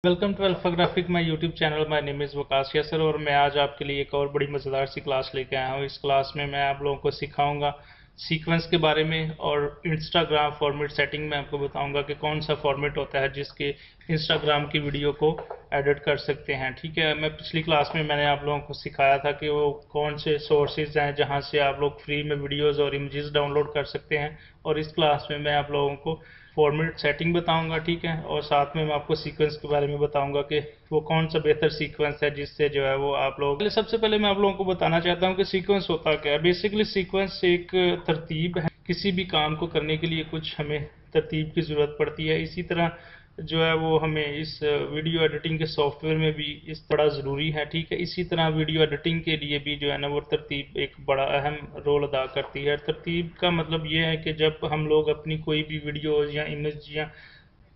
Welcome to Alphagraphic my YouTube channel. My name is Waqas Yasir और मैं आज आपके लिए एक और बड़ी मज़ेदार सी क्लास लेके आया हूँ। इस क्लास में मैं आप लोगों को सिखाऊंगा सीक्वेंस के बारे में और इंस्टाग्राम फॉर्मेट सेटिंग में आपको बताऊंगा कि कौन सा फॉर्मेट होता है जिसके इंस्टाग्राम की वीडियो को एडिट कर सकते हैं। ठीक है, मैं पिछली क्लास में मैंने आप लोगों को सिखाया था कि वो कौन से सोर्सेज हैं जहाँ से आप लोग फ्री में वीडियोज़ और इमेजेस डाउनलोड कर सकते हैं, और इस क्लास में मैं आप लोगों को फॉर्मेट सेटिंग बताऊंगा। ठीक है, और साथ में मैं आपको सीक्वेंस के बारे में बताऊंगा कि वो कौन सा बेहतर सीक्वेंस है जिससे जो है वो आप लोग सबसे पहले मैं आप लोगों को बताना चाहता हूँ कि सीक्वेंस होता क्या है। बेसिकली सीक्वेंस एक तरतीब है। किसी भी काम को करने के लिए कुछ हमें तरतीब की ज़रूरत पड़ती है। इसी तरह जो है वो हमें इस वीडियो एडिटिंग के सॉफ्टवेयर में भी इस बड़ा ज़रूरी है। ठीक है, इसी तरह वीडियो एडिटिंग के लिए भी जो है ना वो तरतीब एक बड़ा अहम रोल अदा करती है। तरतीब का मतलब ये है कि जब हम लोग अपनी कोई भी वीडियो या इमेज या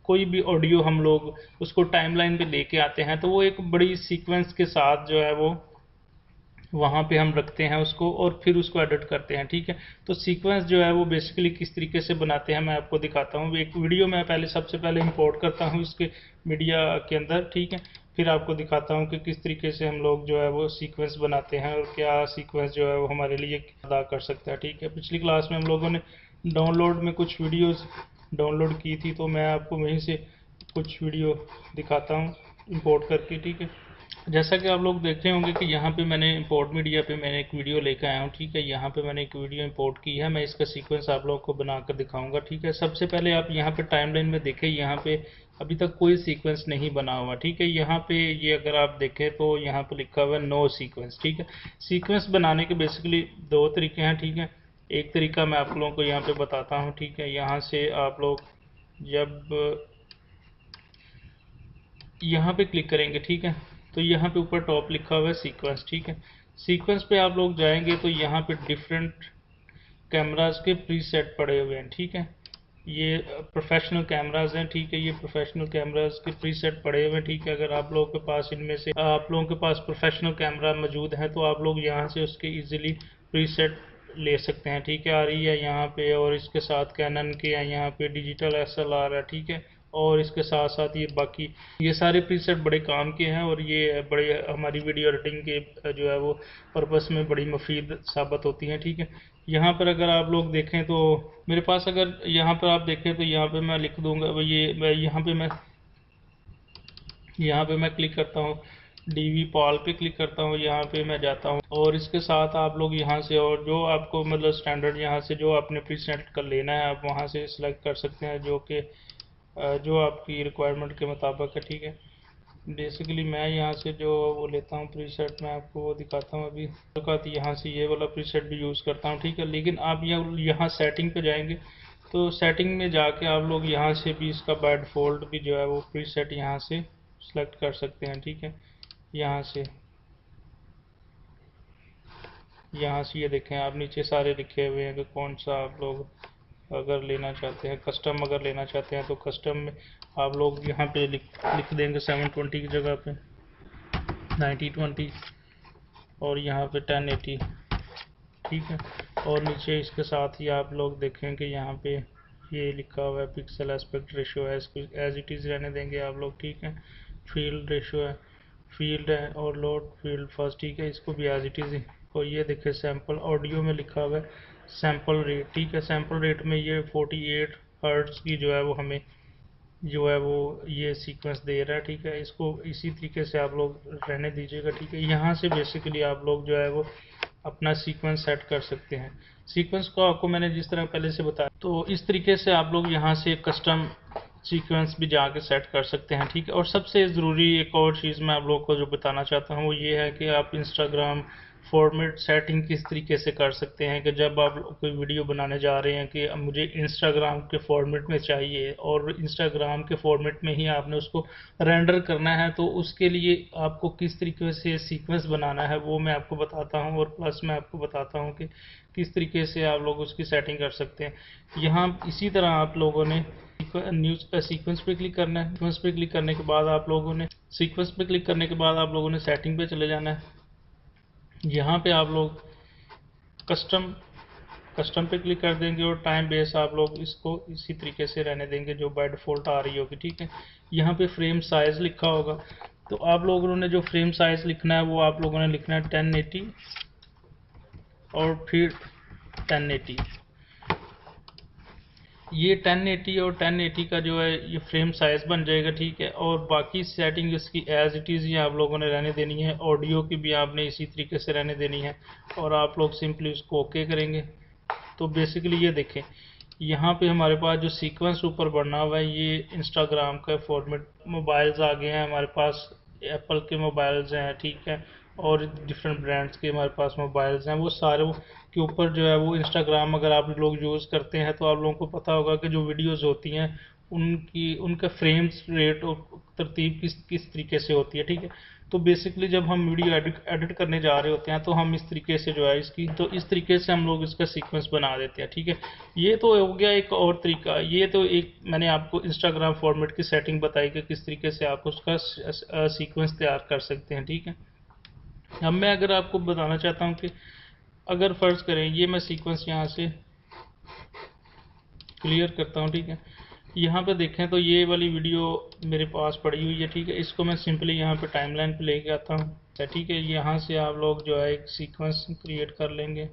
कोई भी ऑडियो हम लोग उसको टाइमलाइन पे लेके आते हैं तो वो एक बड़ी सीक्वेंस के साथ जो है वो वहाँ पे हम रखते हैं उसको और फिर उसको एडिट करते हैं। ठीक है, तो सीक्वेंस जो है वो बेसिकली किस तरीके से बनाते हैं मैं आपको दिखाता हूँ। एक वीडियो मैं सबसे पहले इंपोर्ट करता हूँ इसके मीडिया के अंदर। ठीक है, फिर आपको दिखाता हूँ कि किस तरीके से हम लोग जो है वो सीक्वेंस बनाते हैं और क्या सीक्वेंस जो है वो हमारे लिए अदा कर सकता है। ठीक है, पिछली क्लास में हम लोगों ने डाउनलोड में कुछ वीडियोज़ डाउनलोड की थी, तो मैं आपको वहीं से कुछ वीडियो दिखाता हूँ इंपोर्ट करके। ठीक है, जैसा कि आप लोग देख रहे होंगे कि यहाँ पे मैंने इंपोर्ट मीडिया पे मैंने एक वीडियो लेकर आया हूँ। ठीक है, यहाँ पे मैंने एक वीडियो इंपोर्ट की है। मैं इसका सीक्वेंस आप लोगों को बनाकर दिखाऊंगा। ठीक है, सबसे पहले आप यहाँ पे टाइमलाइन में देखें, यहाँ पे अभी तक कोई सीक्वेंस नहीं बना हुआ। ठीक है, यहाँ पे ये अगर आप देखें तो यहाँ पे लिखा हुआ है नो सीक्वेंस। ठीक है, सीक्वेंस बनाने के बेसिकली दो तरीके हैं। ठीक है, एक तरीका मैं आप लोगों को यहाँ पे बताता हूँ। ठीक है, यहाँ से आप लोग जब यहाँ पे क्लिक करेंगे, ठीक है, तो यहाँ पे ऊपर टॉप लिखा हुआ है सीक्वेंस। ठीक है, सीक्वेंस पे आप लोग जाएंगे तो यहाँ पे डिफरेंट कैमरास के प्रीसेट पड़े हुए हैं। ठीक है, ये प्रोफेशनल कैमरास हैं। ठीक है, ये प्रोफेशनल कैमरास के प्रीसेट पड़े हुए हैं। ठीक है, अगर आप लोगों के पास इनमें से आप लोगों के पास प्रोफेशनल कैमरा मौजूद है तो आप लोग यहाँ से उसके इजीली प्रीसेट ले सकते हैं। ठीक है, आ रही है यहाँ पे, और इसके साथ कैनन के हैं, यहाँ पे डिजिटल एसएलआर है। ठीक है, और इसके साथ साथ ये बाकी ये सारे प्रीसेट बड़े काम के हैं और ये बड़े हमारी वीडियो एडिटिंग के जो है वो पर्पस में बड़ी मुफीद साबित होती हैं। ठीक है, यहाँ पर अगर आप लोग देखें तो मेरे पास अगर यहाँ पर आप देखें तो यहाँ पे मैं लिख दूंगा यहाँ पे मैं क्लिक करता हूँ, डीवी पॉल पे क्लिक करता हूँ, यहाँ पे मैं जाता हूँ और इसके साथ आप लोग यहाँ से और जो आपको मतलब स्टैंडर्ड यहाँ से जो आपने प्रीसेट कर लेना है आप वहाँ से सिलेक्ट कर सकते हैं जो कि जो आपकी रिक्वायरमेंट के मुताबिक है। ठीक है, बेसिकली मैं यहाँ से जो वो लेता हूँ प्रीसेट, मैं आपको वो दिखाता हूँ। अभी यहाँ से ये वाला प्रीसेट भी यूज़ करता हूँ। ठीक है, लेकिन आप यहाँ सेटिंग पे जाएंगे तो सेटिंग में जाके आप लोग यहाँ से भी इसका बाय डिफ़ॉल्ट भी जो है वो प्रीसेट यहाँ से सेलेक्ट कर सकते हैं। ठीक है, यहाँ से ये देखें आप नीचे सारे लिखे हुए हैं कि कौन सा आप लोग अगर लेना चाहते हैं, कस्टम अगर लेना चाहते हैं तो कस्टम में आप लोग यहाँ पे लिख देंगे 720 की जगह पे 9020 और यहाँ पे 1080। ठीक है, और नीचे इसके साथ ही आप लोग देखें कि यहाँ पे ये लिखा हुआ है पिक्सल एस्पेक्ट रेशियो है, इसको एज इट इज़ रहने देंगे आप लोग। ठीक है, फील्ड रेशियो है, फील्ड है और लोड फील्ड फर्स्ट। ठीक है, इसको भी एज इट इज़। और ये देखिए सैम्पल ऑडियो में लिखा हुआ है सैम्पल रेट। ठीक है, सैम्पल रेट में ये 48 हर्ट्स की जो है वो हमें जो है वो ये सीक्वेंस दे रहा है। ठीक है, इसको इसी तरीके से आप लोग रहने दीजिएगा। ठीक है, यहाँ से बेसिकली आप लोग जो है वो अपना सीक्वेंस सेट कर सकते हैं। सीक्वेंस को आपको मैंने जिस तरह पहले से बताया तो इस तरीके से आप लोग यहाँ से कस्टम सीक्वेंस भी जाके सेट कर सकते हैं। ठीक है, और सबसे ज़रूरी एक और चीज़ मैं आप लोगों को जो बताना चाहता हूँ वो ये है कि आप इंस्टाग्राम फॉर्मेट सेटिंग किस तरीके से कर सकते हैं कि जब आप कोई वीडियो बनाने जा रहे हैं कि मुझे इंस्टाग्राम के फॉर्मेट में चाहिए और इंस्टाग्राम के फॉर्मेट में ही आपने उसको रेंडर करना है, तो उसके लिए आपको किस तरीके से सीक्वेंस बनाना है वो मैं आपको बताता हूँ, और प्लस मैं आपको बताता हूँ कि किस तरीके से आप लोग उसकी सेटिंग कर सकते हैं। यहाँ इसी तरह आप लोगों ने न्यूज सीक्वेंस पे क्लिक करना है। सीक्वेंस पे क्लिक करने के बाद आप लोगों ने सेटिंग पे चले जाना है। यहाँ पे आप लोग कस्टम कस्टम पे क्लिक कर देंगे और टाइम बेस आप लोग इसको इसी तरीके से रहने देंगे जो बाय डिफ़ॉल्ट आ रही होगी, ठीक है। यहाँ पे फ्रेम साइज़ लिखा होगा, तो आप लोगों ने जो फ्रेम साइज़ लिखना है वो आप लोगों ने लिखना है 1080 और फिर 1080। ये 1080 और 1080 का जो है ये फ्रेम साइज़ बन जाएगा, ठीक है। और बाकी सेटिंग इसकी एज इट इज़ ही आप लोगों ने रहने देनी है। ऑडियो की भी आपने इसी तरीके से रहने देनी है और आप लोग सिंपली उसको ओके करेंगे। तो बेसिकली ये देखें, यहाँ पे हमारे पास जो सीक्वेंस ऊपर बढ़ना हुआ है ये इंस्टाग्राम का फॉर्मेट। मोबाइल्स आ गए हैं हमारे पास, एप्पल के मोबाइल्स हैं, ठीक है, और डिफरेंट ब्रांड्स के हमारे पास मोबाइल्स हैं। वो सारे के ऊपर जो है वो इंस्टाग्राम अगर आप लोग यूज़ करते हैं तो आप लोगों को पता होगा कि जो वीडियोज़ होती हैं उनका फ्रेम्स रेट और तरतीब किस किस तरीके से होती है, ठीक है। तो बेसिकली जब हम वीडियो एडिट करने जा रहे होते हैं तो हम इस तरीके से जो है इसकी तो इस तरीके से हम लोग इसका सीक्वेंस बना देते हैं, ठीक है। ये तो हो गया एक और तरीका। ये तो एक मैंने आपको इंस्टाग्राम फॉर्मेट की सेटिंग बताई कि किस तरीके से आप उसका सीक्वेंस तैयार कर सकते हैं, ठीक है। अब मैं अगर आपको बताना चाहता हूँ कि अगर फ़र्ज़ करें ये मैं सीक्वेंस यहाँ से क्लियर करता हूँ, ठीक है। यहाँ पे देखें तो ये वाली वीडियो मेरे पास पड़ी हुई है, ठीक है। इसको मैं सिंपली यहाँ पे टाइमलाइन पे लेके आता हूँ, ठीक है। यहाँ से आप लोग जो है एक सीक्वेंस क्रिएट कर लेंगे।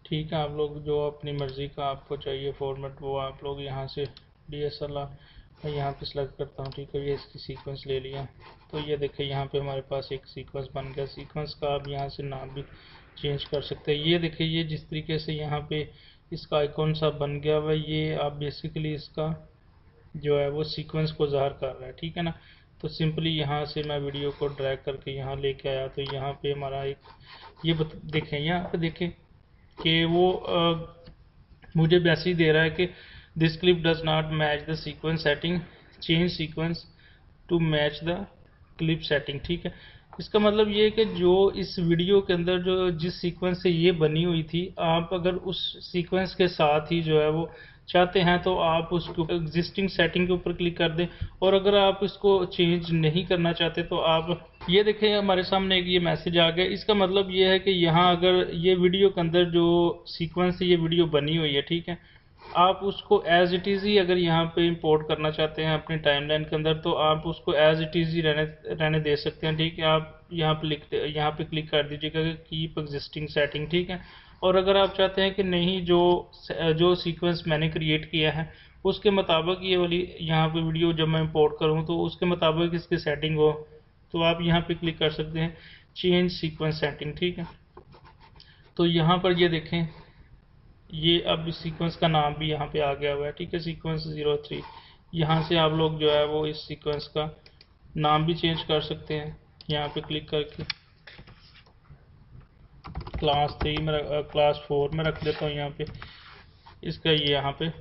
ठीक है, आप लोग जो अपनी मर्ज़ी का आपको चाहिए फॉर्मेट वो आप लोग यहाँ से DSLR मैं यहाँ पे सेलेक्ट करता हूँ, ठीक है। ये इसकी सीक्वेंस ले लिया, तो ये देखिए यहाँ पे हमारे पास एक सीक्वेंस बन गया। सीक्वेंस का आप यहाँ से नाम भी चेंज कर सकते हैं। ये देखिए ये जिस तरीके से यहाँ पे इसका आइकॉन सा बन गया हुआ, ये आप बेसिकली इसका जो है वो सीक्वेंस को ज़ाहिर कर रहा है, ठीक है ना। तो सिंपली यहाँ से मैं वीडियो को ड्रैग करके यहाँ लेके आया, तो यहाँ पे हमारा एक ये देखें, यहाँ पे देखें कि वो मुझे मैसेज दे रहा है कि this clip does not match the sequence setting, change sequence to match the clip setting, ठीक है। इसका मतलब ये है कि जो इस वीडियो के अंदर जो जिस सीक्वेंस से ये बनी हुई थी, आप अगर उस सीक्वेंस के साथ ही जो है वो चाहते हैं तो आप उसको एग्जिस्टिंग सेटिंग के ऊपर क्लिक कर दें, और अगर आप इसको चेंज नहीं करना चाहते तो आप ये देखें हमारे सामने एक ये मैसेज आ गया। इसका मतलब ये है कि यहाँ अगर ये वीडियो के अंदर जो सीक्वेंस से ये वीडियो बनी हुई है, ठीक है, आप उसको एज इट इज़ ही अगर यहाँ पे इंपोर्ट करना चाहते हैं अपनी टाइमलाइन के अंदर तो आप उसको एज इट इज़ ही रहने दे सकते हैं, ठीक है। आप यहाँ पे क्लिक कर दीजिएगा कि कीप एग्जिस्टिंग सेटिंग, ठीक है। और अगर आप चाहते हैं कि नहीं जो जो सीक्वेंस मैंने क्रिएट किया है उसके मुताबिक ये वाली यहाँ पे वीडियो जब मैं इंपोर्ट करूँ तो उसके मुताबिक इसकी सेटिंग हो, तो आप यहाँ पे क्लिक कर सकते हैं चेंज सीक्वेंस सेटिंग, ठीक है। तो यहाँ पर ये देखें ये अब इस सीक्वेंस का नाम भी यहाँ पे आ गया हुआ है, ठीक है, सीक्वेंस 03। यहाँ से आप लोग जो है वो इस सीक्वेंस का नाम भी चेंज कर सकते हैं यहाँ पे क्लिक करके। क्लास 4 में रख देता हूँ यहाँ पे इसका, ये यहाँ पे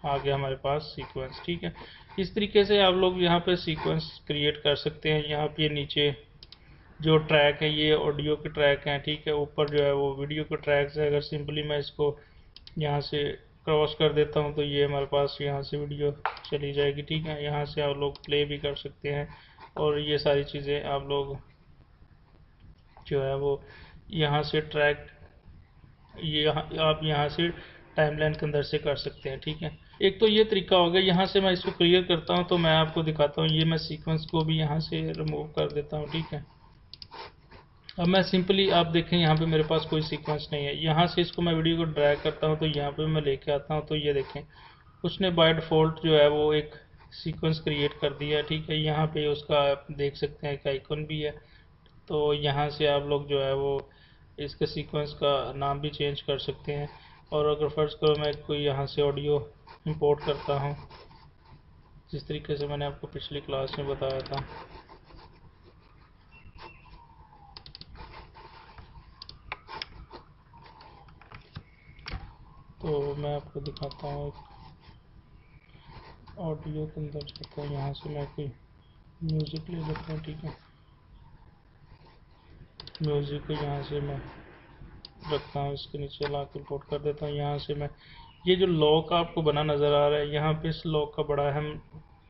आ गया हमारे पास सीक्वेंस, ठीक है। इस तरीके से आप लोग यहाँ पे सीक्वेंस क्रिएट कर सकते हैं। यहाँ पे नीचे जो ट्रैक है ये ऑडियो के ट्रैक हैं, ठीक है। ऊपर जो है वो वीडियो के ट्रैक्स है। अगर सिंपली मैं इसको यहाँ से क्रॉस कर देता हूँ तो ये हमारे पास यहाँ से वीडियो चली जाएगी, ठीक है। यहाँ से आप लोग प्ले भी कर सकते हैं और ये सारी चीज़ें आप लोग जो है वो यहाँ से ट्रैक आप यहाँ से टाइमलाइन के अंदर से कर सकते हैं, ठीक है। एक तो ये तरीका हो गया। यहाँ से मैं इसको क्लियर करता हूँ तो मैं आपको दिखाता हूँ। ये मैं सीक्वेंस को भी यहाँ से रिमूव कर देता हूँ, ठीक है। अब मैं सिंपली आप देखें यहाँ पे मेरे पास कोई सीक्वेंस नहीं है। यहाँ से इसको मैं वीडियो को ड्रैग करता हूँ तो यहाँ पे मैं लेके आता हूँ, तो ये देखें उसने बाय डिफ़ॉल्ट जो है वो एक सीक्वेंस क्रिएट कर दिया है, ठीक है। यहाँ पे उसका आप देख सकते हैं एक आइकन भी है। तो यहाँ से आप लोग जो है वो इसके सीक्वेंस का नाम भी चेंज कर सकते हैं। और अगर फ़र्ज़ करो मैं कोई यहाँ से ऑडियो इंपोर्ट करता हूँ जिस तरीके से मैंने आपको पिछली क्लास में बताया था, तो मैं आपको दिखाता हूँ। ऑडियो के अंदर जाता हूँ, यहाँ से मैं कोई म्यूज़िक ले लेता हूँ, ठीक है। म्यूज़िक को यहाँ से मैं रखता हूँ, इसके नीचे ला के इंपोर्ट कर देता हूँ। यहाँ से मैं ये जो लॉक आपको बना नज़र आ रहा है, यहाँ पे इस लॉक का बड़ा अहम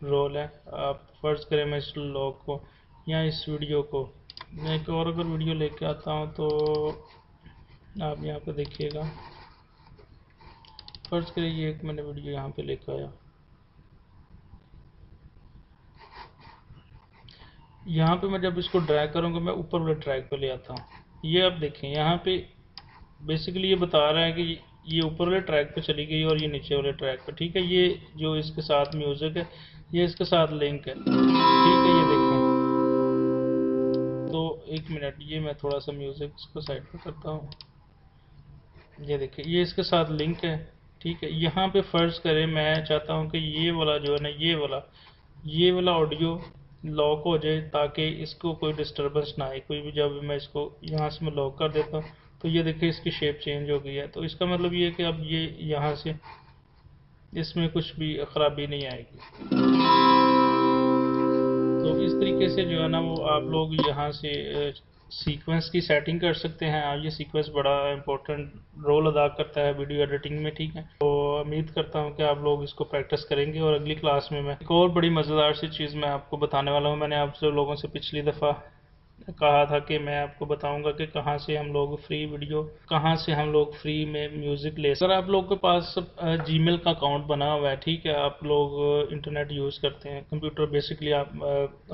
रोल है। आप फर्ज करें मैं इस लॉक को या इस वीडियो को, मैं एक और अगर वीडियो लेके आता हूँ तो आप यहाँ पे देखिएगा। फर्ज करें ये एक मैंने वीडियो यहाँ पे लेकर आया, यहाँ पे मैं जब इसको ड्रैग करूँगा मैं ऊपर वाले ट्रैक पे ले आता हूँ। ये आप देखें यहाँ पे बेसिकली ये बता रहा है कि ये ऊपर वाले ट्रैक पे चली गई और ये नीचे वाले ट्रैक पे, ठीक है। ये जो इसके साथ म्यूजिक है ये इसके साथ लिंक है, ठीक है। ये देखें, तो एक मिनट, ये मैं थोड़ा सा म्यूजिक इसको साइड पे करता हूँ। ये देखिए ये इसके साथ लिंक है, ठीक है। यहाँ पे फर्ज करें मैं चाहता हूँ कि ये वाला जो है ना, ये वाला ऑडियो लॉक हो जाए ताकि इसको कोई डिस्टरबेंस ना आए कोई भी। जब मैं इसको यहाँ से मैं लॉक कर देता हूँ तो ये देखिए इसकी शेप चेंज हो गई है। तो इसका मतलब ये है कि अब ये यहाँ से इसमें कुछ भी खराबी नहीं आएगी। तो इस तरीके से जो है ना वो आप लोग यहाँ से सीक्वेंस की सेटिंग कर सकते हैं। ये सीक्वेंस बड़ा इंपॉर्टेंट रोल अदा करता है वीडियो एडिटिंग में, ठीक है। तो उम्मीद करता हूँ कि आप लोग इसको प्रैक्टिस करेंगे और अगली क्लास में मैं एक और बड़ी मज़ेदार सी चीज़ मैं आपको बताने वाला हूँ। मैंने आप सब लोगों से पिछली दफ़ा कहा था कि मैं आपको बताऊंगा कि कहाँ से हम लोग फ्री में म्यूज़िक ले सकते हैं। अगर आप लोग के पास जीमेल का अकाउंट बना हुआ है, ठीक है, आप लोग इंटरनेट यूज़ करते हैं, कंप्यूटर बेसिकली आप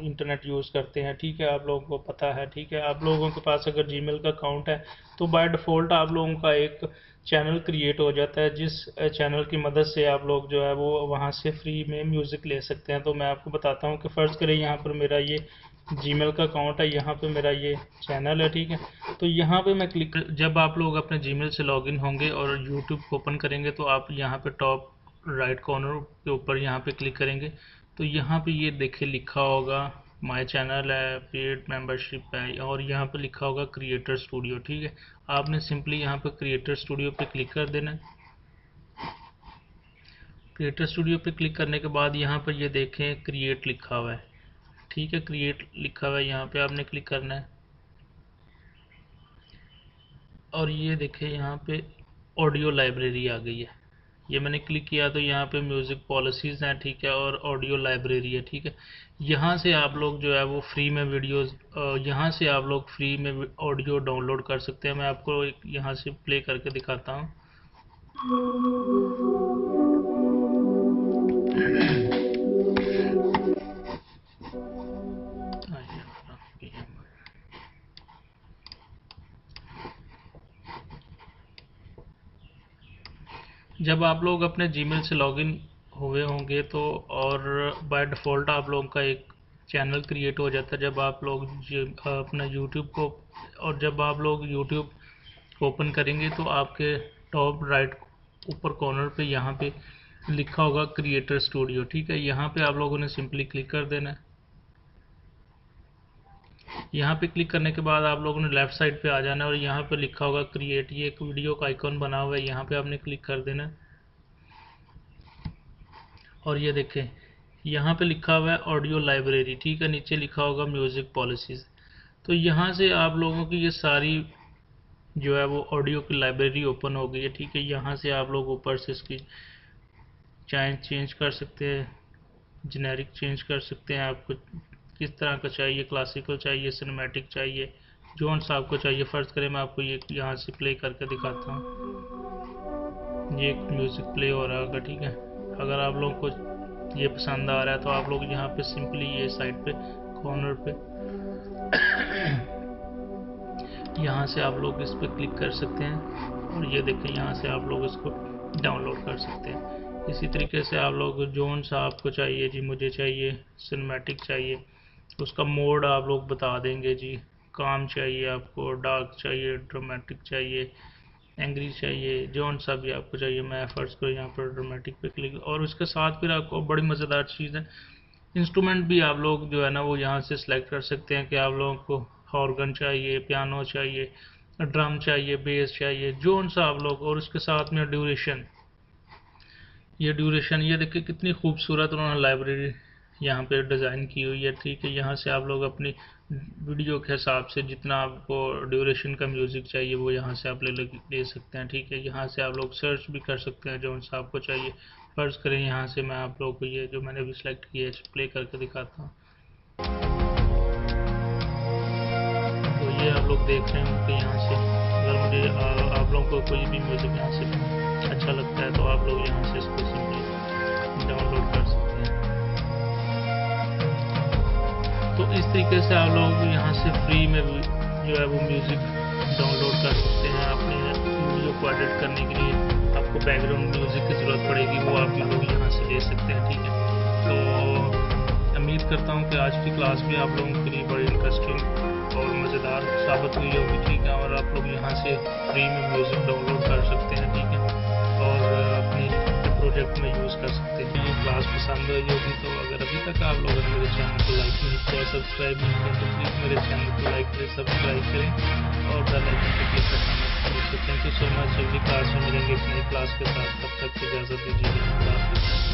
इंटरनेट यूज़ करते हैं, ठीक है, आप लोगों को पता है, ठीक है। आप लोगों के पास अगर जीमेल का अकाउंट है तो बाय डिफ़ॉल्ट आप लोगों का एक चैनल क्रिएट हो जाता है, जिस चैनल की मदद से आप लोग जो है वो वहाँ से फ्री में म्यूज़िक ले सकते हैं। तो मैं आपको बताता हूँ कि फ़र्ज़ करें यहाँ पर मेरा ये जीमेल का अकाउंट है, यहाँ पे मेरा ये चैनल है, ठीक है। तो यहाँ पे मैं क्लिक जब आप लोग अपने जीमेल से लॉगिन होंगे और यूट्यूब ओपन करेंगे तो आप यहाँ पे टॉप राइट कॉर्नर के ऊपर यहाँ पे क्लिक करेंगे तो यहाँ पे ये देखिए लिखा होगा माय चैनल है, पेड मेंबरशिप है, और यहाँ पे लिखा होगा क्रिएटर स्टूडियो, ठीक है। आपने सिंपली यहाँ पे क्रिएटर स्टूडियो पे क्लिक कर देना है। क्रिएटर स्टूडियो पे क्लिक करने के बाद यहाँ पर ये देखें क्रिएट लिखा हुआ है, ठीक है। क्रिएट लिखा हुआ है, यहाँ पे आपने क्लिक करना है और ये देखें यहाँ पे ऑडियो लाइब्रेरी आ गई है। ये मैंने क्लिक किया तो यहाँ पे म्यूज़िक पॉलिसीज़ हैं, ठीक है, और ऑडियो लाइब्रेरी है, ठीक है। यहाँ से आप लोग जो है वो फ्री में वीडियोस, यहाँ से आप लोग फ्री में ऑडियो डाउनलोड कर सकते हैं। मैं आपको एक यहाँ से प्ले करके दिखाता हूँ। जब आप लोग अपने जीमेल से लॉगिन हुए होंगे तो और बाय डिफ़ॉल्ट आप लोगों का एक चैनल क्रिएट हो जाता है जब आप लोग अपना यूट्यूब को, और जब आप लोग यूट्यूब ओपन करेंगे तो आपके टॉप राइट ऊपर कॉर्नर पे यहाँ पे लिखा होगा क्रिएटर स्टूडियो, ठीक है। यहाँ पे आप लोगों ने सिंपली क्लिक कर देना है। यहाँ पे क्लिक करने के बाद आप लोगों ने लेफ़्ट साइड पे आ जाना है और यहाँ पे लिखा होगा क्रिएट, ये एक वीडियो का आइकॉन बना हुआ है, यहाँ पे आपने क्लिक कर देना है। और ये देखें यहाँ पे लिखा हुआ है ऑडियो लाइब्रेरी, ठीक है, नीचे लिखा होगा म्यूज़िक पॉलिसीज़। तो यहाँ से आप लोगों की ये सारी जो है वो ऑडियो की लाइब्रेरी ओपन हो गई है, ठीक है। यहाँ से आप लोग ऊपर से इसकी चेंज कर सकते हैं, जेनेरिक चेंज कर सकते हैं, आपको किस तरह का चाहिए, क्लासिकल चाहिए, सिनेमैटिक चाहिए, जोन सा आपको चाहिए। फ़र्ज़ करें मैं आपको ये यहाँ से प्ले करके दिखाता हूँ। ये म्यूज़िक प्ले हो रहा होगा, ठीक है। अगर आप लोगों को ये पसंद आ रहा है तो आप लोग यहाँ पे सिंपली ये साइड पे कॉर्नर पे यहाँ से आप लोग इस पर क्लिक कर सकते हैं और ये देखें यहाँ से आप लोग इसको डाउनलोड कर सकते हैं। इसी तरीके से आप लोग जोन सा आपको चाहिए जी, मुझे चाहिए सिनेमैटिक चाहिए, उसका मोड आप लोग बता देंगे जी, काम चाहिए आपको, डार्क चाहिए, ड्रामेटिक चाहिए, एंग्री चाहिए, जोन सा भी आपको चाहिए। मैं फ़र्ज़ करूँ यहाँ पर ड्रामेटिक पे क्लिक, और उसके साथ फिर आपको बड़ी मज़ेदार चीज़ है, इंस्ट्रूमेंट भी आप लोग जो है ना वो यहाँ से सिलेक्ट कर सकते हैं कि आप लोगों को ऑर्गन चाहिए, पियानो चाहिए, ड्रम चाहिए, बेस चाहिए, जोन सा आप लोग, और उसके साथ में ड्यूरेशन। ये देखिए कितनी खूबसूरत उन्होंने लाइब्रेरी यहाँ पे डिज़ाइन की हुई है, ठीक है। यहाँ से आप लोग अपनी वीडियो के हिसाब से जितना आपको ड्यूरेशन का म्यूज़िक चाहिए वो यहाँ से आप ले सकते हैं। ठीक है, यहाँ से आप लोग सर्च भी कर सकते हैं जो सा आपको चाहिए। फर्ज करें यहाँ से मैं आप लोगों को ये जो मैंने भी सिलेक्ट किया है प्ले करके दिखाता हूँ। तो ये आप लोग देख रहे हैं कि यहाँ से अगर मुझे आप लोगों को कोई भी म्यूज़िक यहाँ से अच्छा लगता है तो आप लोग यहाँ से इसको सिंपली डाउनलोड कर सकते हैं। तो इस तरीके से आप लोग यहाँ से फ्री में जो है वो म्यूज़िक डाउनलोड कर सकते हैं। अपने वीडियो को एडिट करने के लिए आपको बैकग्राउंड म्यूज़िक की ज़रूरत पड़ेगी, वो आप लोग यहाँ से ले सकते हैं। ठीक है, तो उम्मीद करता हूँ कि आज की क्लास भी आप लोगों के लिए बड़ी इंटरेस्टिंग और मज़ेदार साबित हुई होगी। ठीक है, और आप लोग यहाँ से फ्री में म्यूज़िक डाउनलोड कर सकते हैं। ठीक है, और अपने प्रोजेक्ट में यूज़ कर सकते हैं। ये क्लास पसंद आई होगी तो अगर अभी तक आप लोगों ने मेरे चैनल को लाइक नहीं किया, सब्सक्राइब नहीं किया तो प्लीज़ मेरे चैनल को लाइक करें, सब्सक्राइब करें और बेल आइकन पर क्लिक करना मत भूलिए। Thank you so much. अगली क्लास में मिलेंगे एक नई क्लास के साथ, तब तक इजाज़त दीजिए।